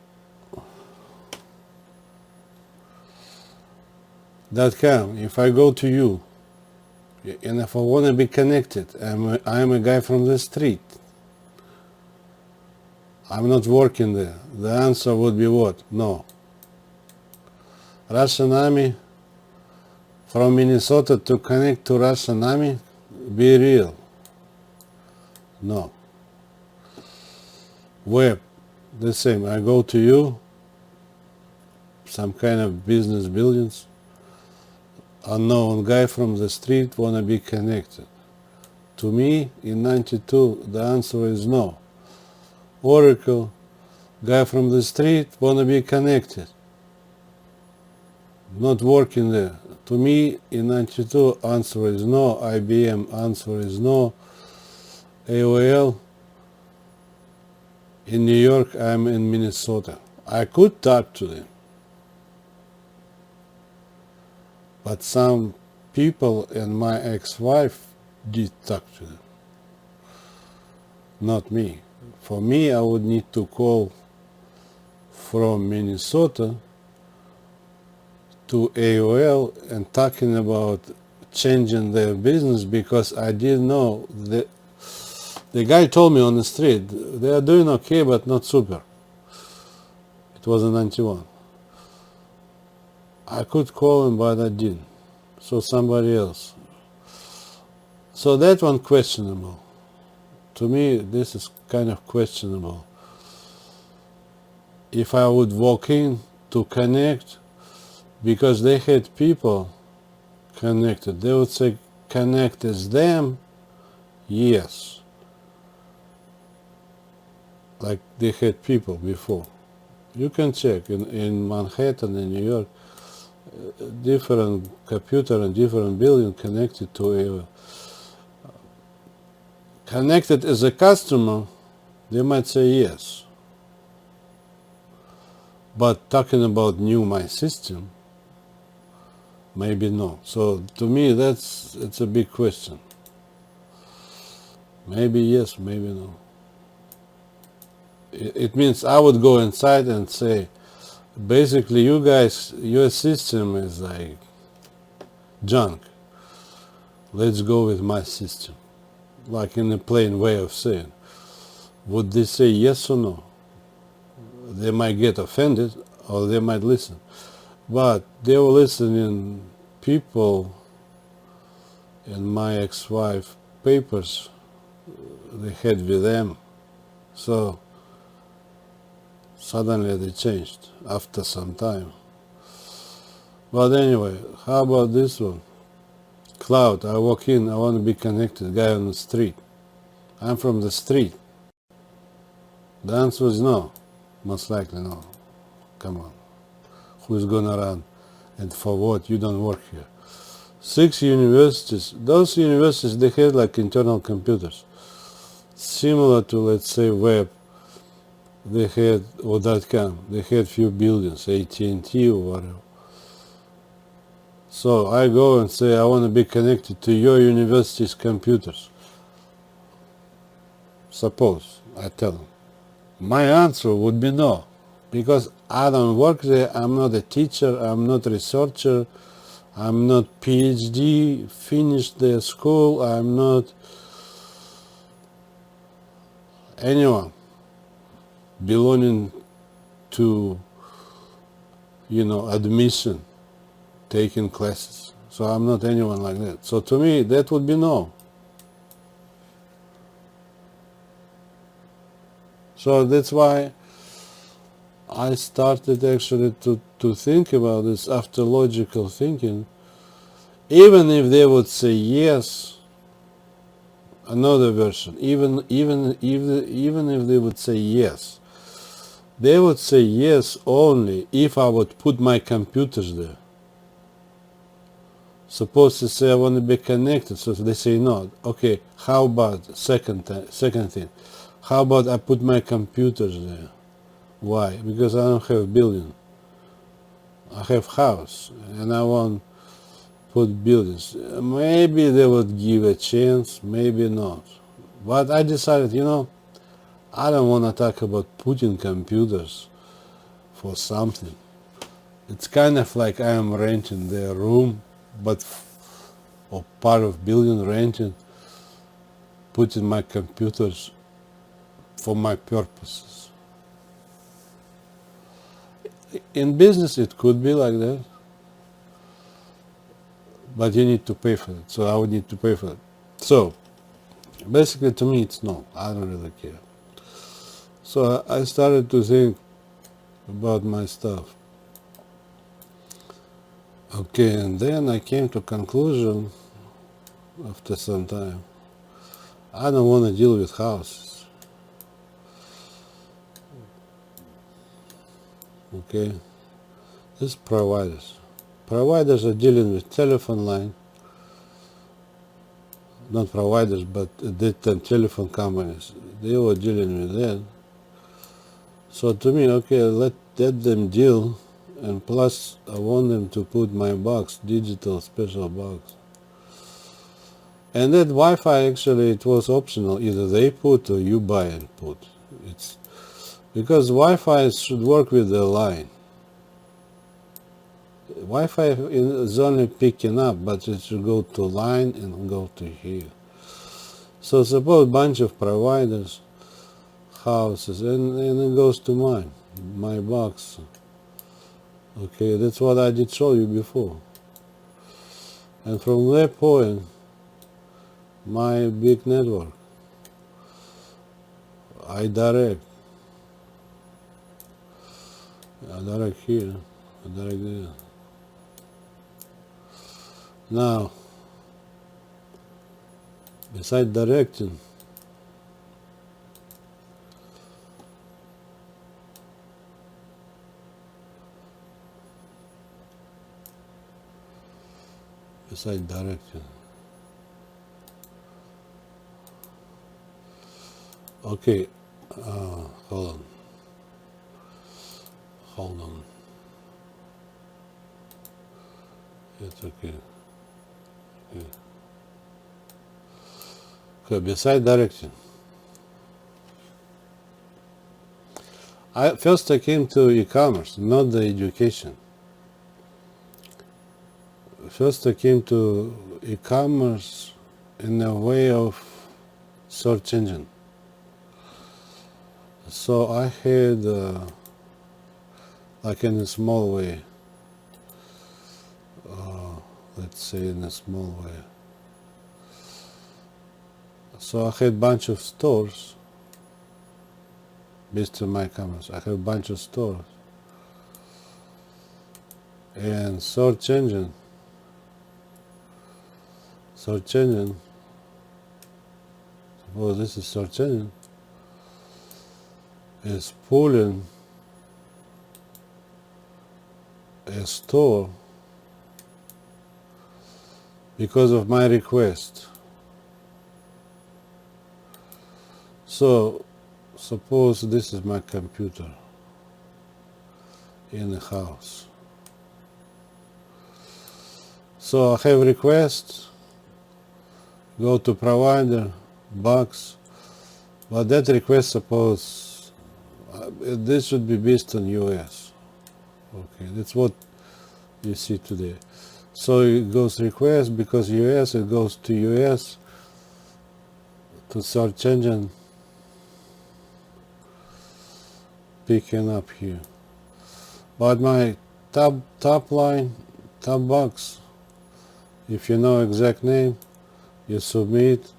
.com, if I go to you, and if I want to be connected, I'm a guy from the street. I'm not working there. The answer would be what? No. Russian army, from Minnesota to connect to Russian army, be real. No. Web, the same. I go to you, some kind of business buildings, unknown guy from the street wanna be connected. To me, in 92, the answer is no. Oracle, guy from the street wanna be connected. Not working there. To me, in 92, answer is no. IBM, answer is no. AOL, in New York, I'm in Minnesota. I could talk to them. But some people and my ex-wife did talk to them. Not me. For me, I would need to call from Minnesota to AOL and talking about changing their business because I didn't know that the guy told me on the street they are doing okay but not super. It was in 91. I could call him but I didn't. So somebody else. So that one questionable. To me this is kind of questionable. If I would walk in to connect, because they had people connected. They would say connect as them, yes. Like they had people before. You can check in Manhattan, in New York, different computer and different building connected to a connected as a customer, they might say yes. But talking about new my system, maybe no. So to me, it's a big question. Maybe yes, maybe no. It means I would go inside and say, basically, you guys, your system is like junk. Let's go with my system. Like in a plain way of saying. Would they say yes or no? They might get offended or they might listen. But they were listening people in my ex-wife papers they had with them. So suddenly they changed after some time. But anyway, how about this one? Cloud, I walk in, I want to be connected, guy on the street. I'm from the street. The answer is no. Most likely no. Come on. Who's gonna run? And for what? You don't work here. 6 universities. Those universities, they had like internal computers. Similar to, let's say, web. They had, or .com. They had few buildings, AT&T or whatever. So I go and say, I want to be connected to your university's computers. Suppose, I tell them. My answer would be no, because I don't work there, I'm not a teacher, I'm not a researcher, I'm not PhD, finished their school, I'm not anyone belonging to, admission, taking classes. So I'm not anyone like that. So to me, that would be no. So that's why I started actually to think about this after logical thinking. Even if they would say yes, another version, even if they would say yes, they would say yes only if I would put my computers there. Suppose they say I want to be connected, so they say no. Okay, how about second thing? How about I put my computers there? Why? Because I don't have building. I have house, and I want put buildings. Maybe they would give a chance, maybe not. But I decided, I don't want to talk about putting computers for something. It's kind of like I am renting their room, but or part of building renting, putting my computers for my purposes. In business, it could be like that, but you need to pay for it. So I would need to pay for it. So basically, to me, it's no. I don't really care. So I started to think about my stuff. Okay, and then I came to conclusion after some time. I don't want to deal with houses. Okay, this providers. Providers are dealing with telephone line. Not providers, but at that time telephone companies. They were dealing with that. So to me, okay, let them deal, and plus I want them to put my box, digital special box. And that Wi-Fi actually, it was optional. Either they put or you buy and put. It's because Wi-Fi should work with the line. Wi-Fi is only picking up, but it should go to line and go to here. So suppose a bunch of providers, houses, and it goes to my box. Okay, that's what I did show you before. And from that point, my big network, I direct here, I direct there. Now, beside direction, okay, hold on, it's okay. Okay, beside direction. First I came to e-commerce, not the education. First I came to e-commerce in a way of search engine. So I had, like in a small way, let's say in a small way. So I had a bunch of stores based on my commerce. I have a bunch of stores. And search engine, suppose this is search engine, is pulling a store because of my request. So suppose this is my computer in the house. So I have request, go to provider, box, but that request suppose this should be based on US. Okay, that's what you see today. So it goes request because US, it goes to US, to search engine, picking up here. But my top line, top box, if you know exact name, you submit,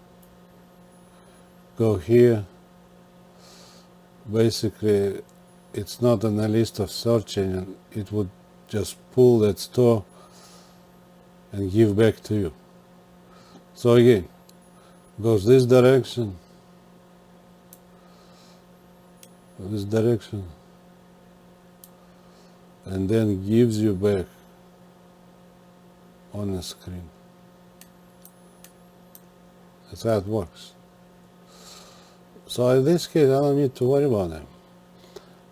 go here. Basically, it's not on a list of search engine, it would just pull that store and give back to you. So again, goes this direction, and then gives you back on the screen. That's how it works. So in this case, I don't need to worry about them.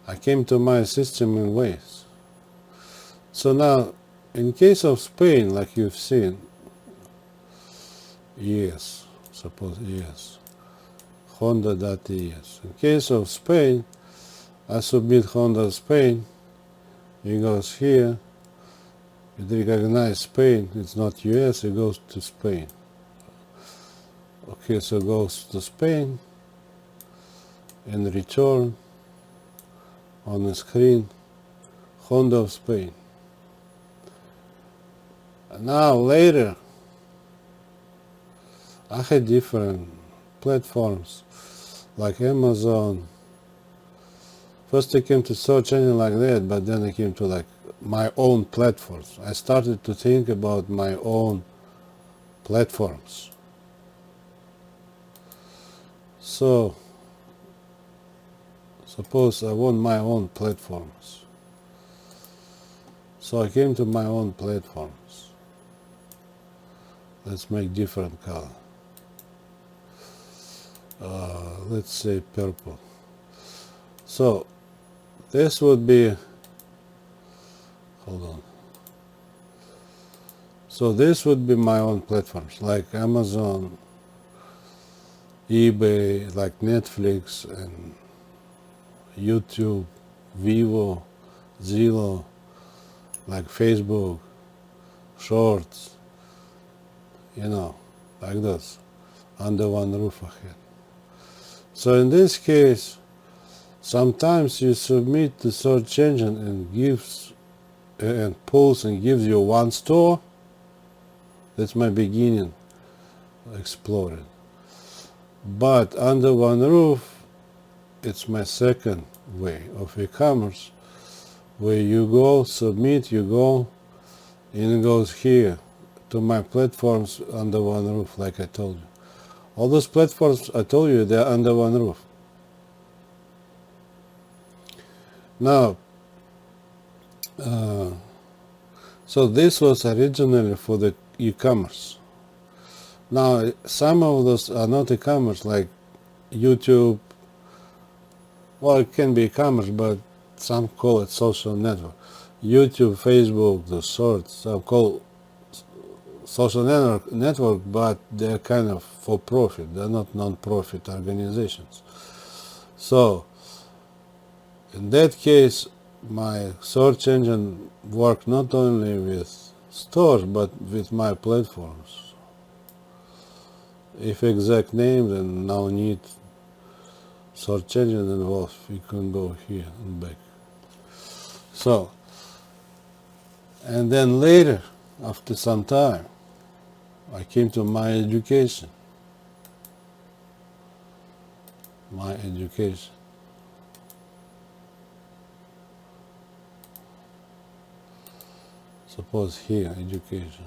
I came to my system in ways. So now, in case of Spain, like you've seen, yes, suppose yes, Honda.es. In case of Spain, I submit Honda Spain, it goes here, it recognizes Spain, it's not US, it goes to Spain. Okay, so it goes to Spain, and return on the screen, Honda of Spain. Now later, I had different platforms, like Amazon. First I came to search engine like that, but then I came to like my own platforms. I started to think about my own platforms. So, suppose I want my own platforms. So I came to my own platforms. Let's make different color. Let's say purple. So this would be, hold on. So this would be my own platforms, like Amazon, eBay, like Netflix and YouTube, Vivo, Zillow, like Facebook, Shorts, you know, like those, under one roof ahead. So in this case, sometimes you submit the search engine and gives and pulls and gives you one store. That's my beginning exploring. But under one roof, it's my second way of e-commerce, where you go, submit, you go, and it goes here to my platforms under one roof, like I told you. All those platforms I told you, they're under one roof. Now, so this was originally for the e-commerce. Now, some of those are not e-commerce, like YouTube. Well, it can be e-commerce, but some call it social network. YouTube, Facebook, the sorts, some call social network, but they're kind of for profit. They're not non-profit organizations. So, in that case, my search engine worked not only with stores, but with my platforms. If exact name, then now need search engine involved, we can go here and back. So, and then later, after some time, I came to my education. My education. Suppose here, education.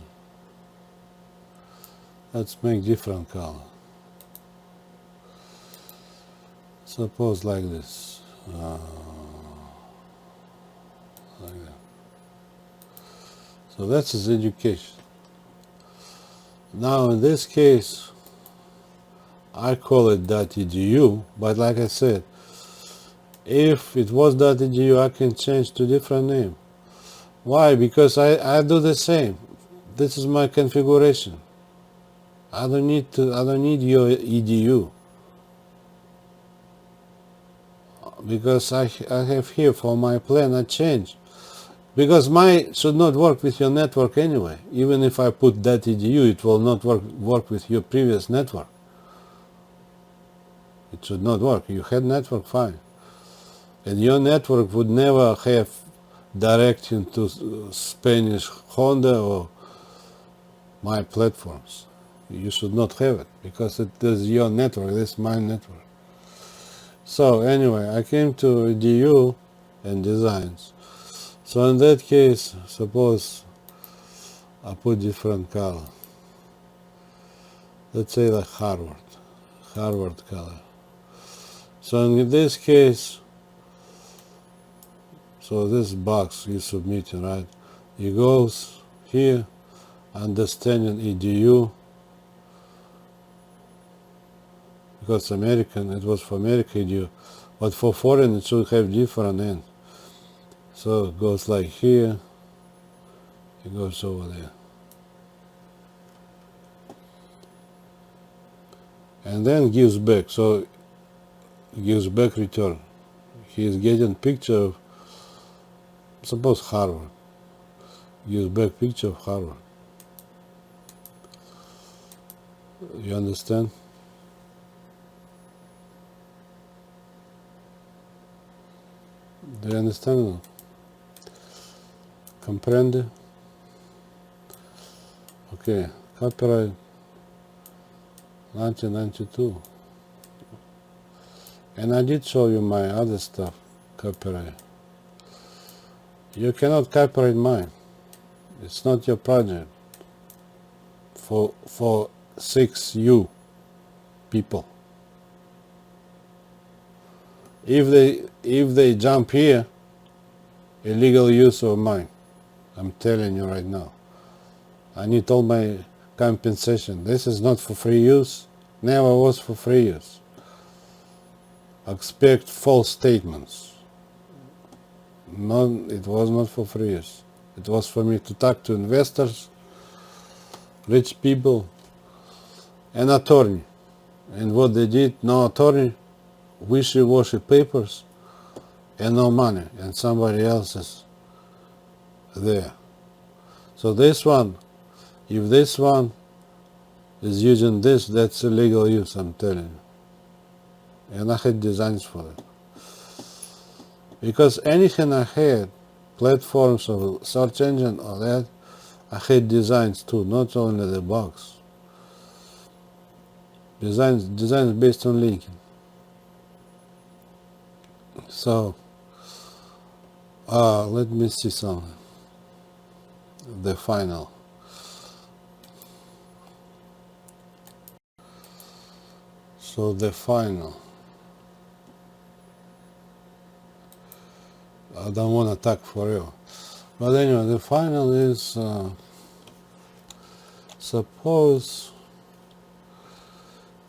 Let's make different color. Suppose like this. Like that. So that's his education. Now in this case, I call it .edu, but like I said, if it was .edu, I can change to different name. Why? Because I do the same. This is my configuration. I don't need your edu. Because I have here for my plan I change. Because my should not work with your network anyway. Even if I put .edu, it will not work with your previous network. It should not work. You had network, fine. And your network would never have direct into Spanish Honda or my platforms. You should not have it because it is your network, this is my network. So anyway, I came to edu and designs. So in that case, suppose I put different color. Let's say like Harvard color. So in this case, so this box you submitting, right? It goes here, understanding edu, because American, it was for America edu, but for foreign it should have different end. So it goes like here, it goes over there. And then gives back, so it gives back return. He is getting picture of, suppose Harvard. Gives back picture of Harvard. You understand? Do you understand? Comprende? Okay, copyright 1992. And I did show you my other stuff, copyright. You cannot copyright mine. It's not your project. For 6U people. If they jump here, illegal use of mine. I'm telling you right now. I need all my compensation. This is not for free use. Never was for free use. Expect false statements. No, it was not for free use. It was for me to talk to investors, rich people, and attorney. And what they did, no attorney, wishy-washy papers, and no money, and somebody else is there. So this one, if this one is using this, that's illegal use, I'm telling you. And I had designs for it. Because anything I had, platforms or search engine or that, I had designs too, not only the box. Designs based on linking. So, let me see something. The final. So the final. I don't want to talk for you. But anyway, the final is, suppose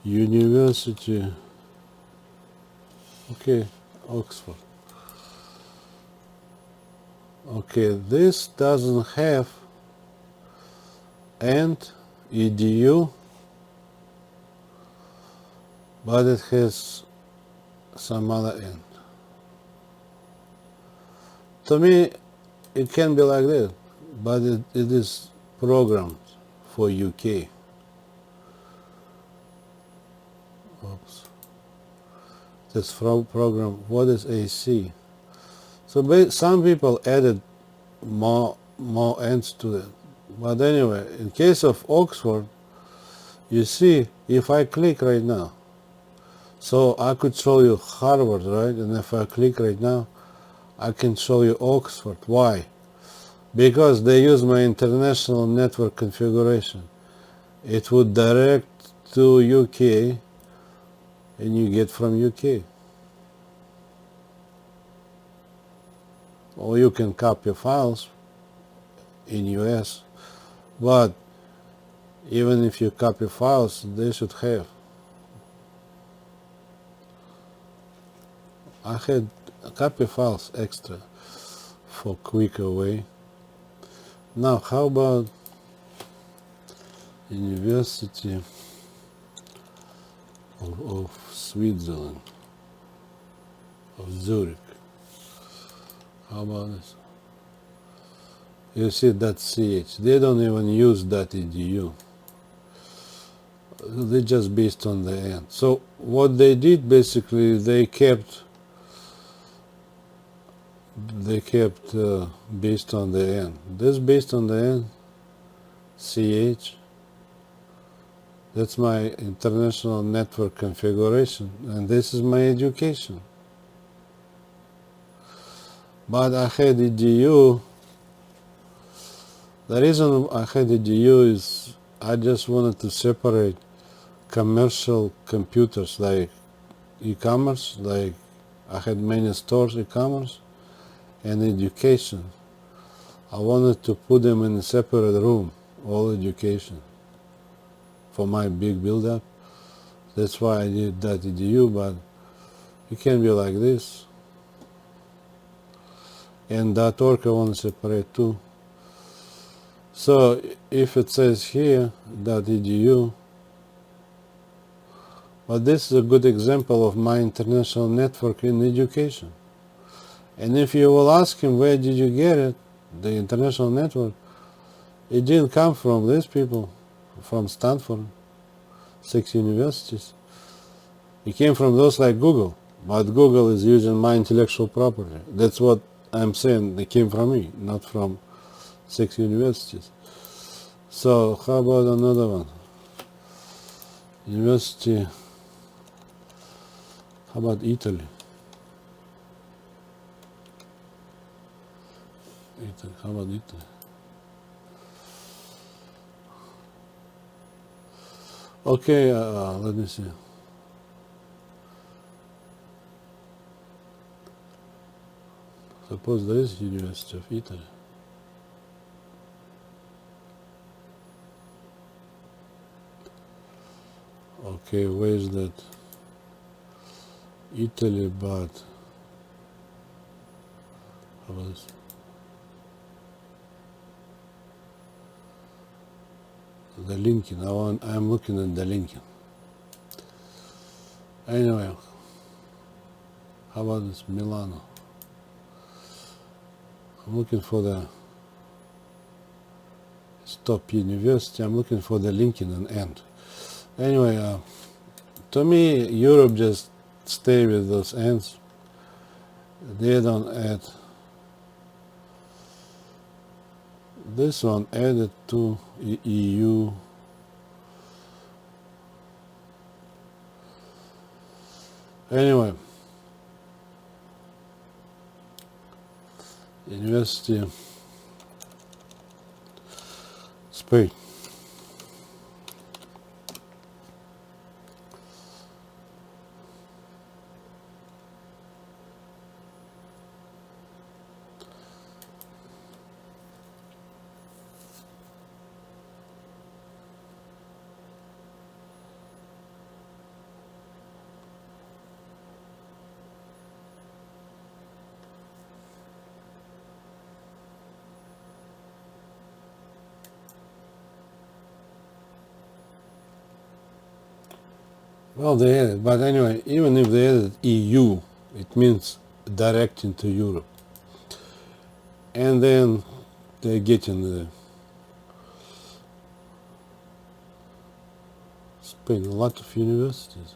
University, okay, Oxford. Okay, this doesn't have and edu, but it has some other end. To me, it can be like that, but it is programmed for UK. Oops. This program, what is AC? So some people added more ends to it. But anyway, in case of Oxford, you see, if I click right now, so I could show you Harvard, right? And if I click right now, I can show you Oxford. Why? Because they use my international network configuration. It would direct to UK, and you get from UK. Or you can copy files in US, but even if you copy files, they should have. I had copy files extra for quicker way. Now, how about University of Switzerland, of Zurich? How about this? You see .ch. They don't even use .edu. They just based on the end. So what they did basically, they kept based on the end. This based on the end, CH. That's my international network configuration, and this is my education. But I had EDU. The reason I had EDU is I just wanted to separate commercial computers like e-commerce, like I had many stores e-commerce, and education. I wanted to put them in a separate room, all education, for my big build-up. That's why I did .edu, but it can be like this. And .org I want to separate too. So if it says here .edu, but this is a good example of my international network in education. And if you will ask him where did you get it, the international network, it didn't come from these people, from Stanford, 6 universities. It came from those like Google, but Google is using my intellectual property. That's what I'm saying, they came from me, not from 6 universities. So how about another one? University, how about Italy? How about Italy? Okay, let me see. Suppose there is University of Italy. Okay, where is that? Italy, but how about this? The Lincoln. I'm looking at the Lincoln. Anyway, how about this Milano? I'm looking for the top university. I'm looking for the Lincoln and end. Anyway, to me, Europe just stay with those ends. They don't add. This one added to EU. Anyway, University Spain. Well, they added, but anyway, even if they added EU, it means direct into Europe. And then they get in the Spain, a lot of universities.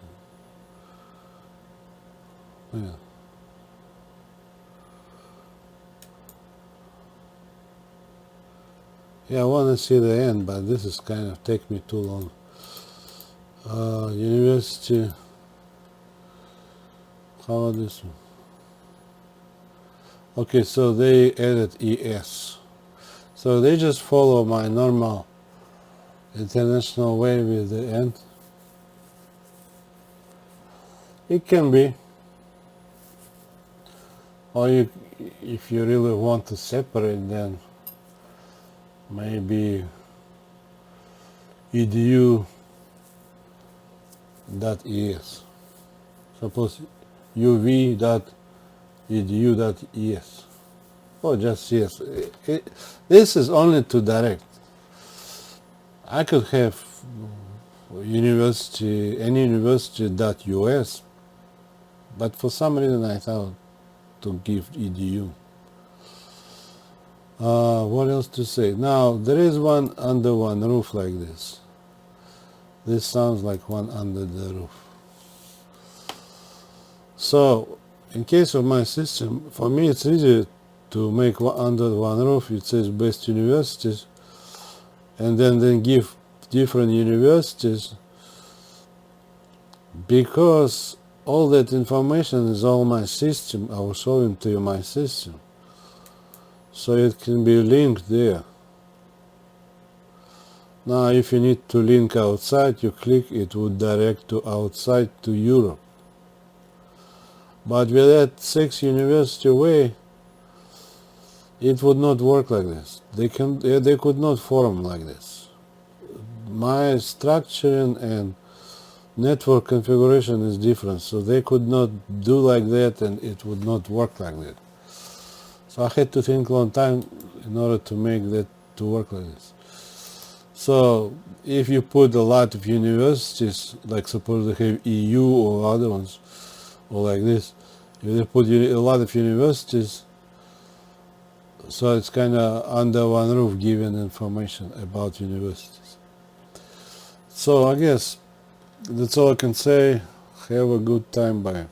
Yeah. Yeah, I want to see the end, but this is kind of take me too long. University. How about this one? Okay, so they added ES. So they just follow my normal international way with the end. It can be. Or you, if you really want to separate, then maybe edu.es. Suppose uv.edu.es. Or just yes. This is only to direct. I could have any university.us, but for some reason I thought to give edu. What else to say? Now, there is one under one roof like this. This sounds like one under the roof. So, in case of my system, for me it's easier to make under one roof. It says best universities, and then give different universities, because all that information is all my system. I will show it to you my system. So it can be linked there. Now if you need to link outside, you click, it would direct to outside to Europe. But with that 6 university way, it would not work like this. They could not form like this. My structuring and network configuration is different, so they could not do like that, and it would not work like that. So I had to think a long time in order to make that to work like this. So if you put a lot of universities, like suppose they have EU or other ones, or like this, if they put a lot of universities, so it's kind of under one roof giving information about universities. So I guess that's all I can say. Have a good time. Bye.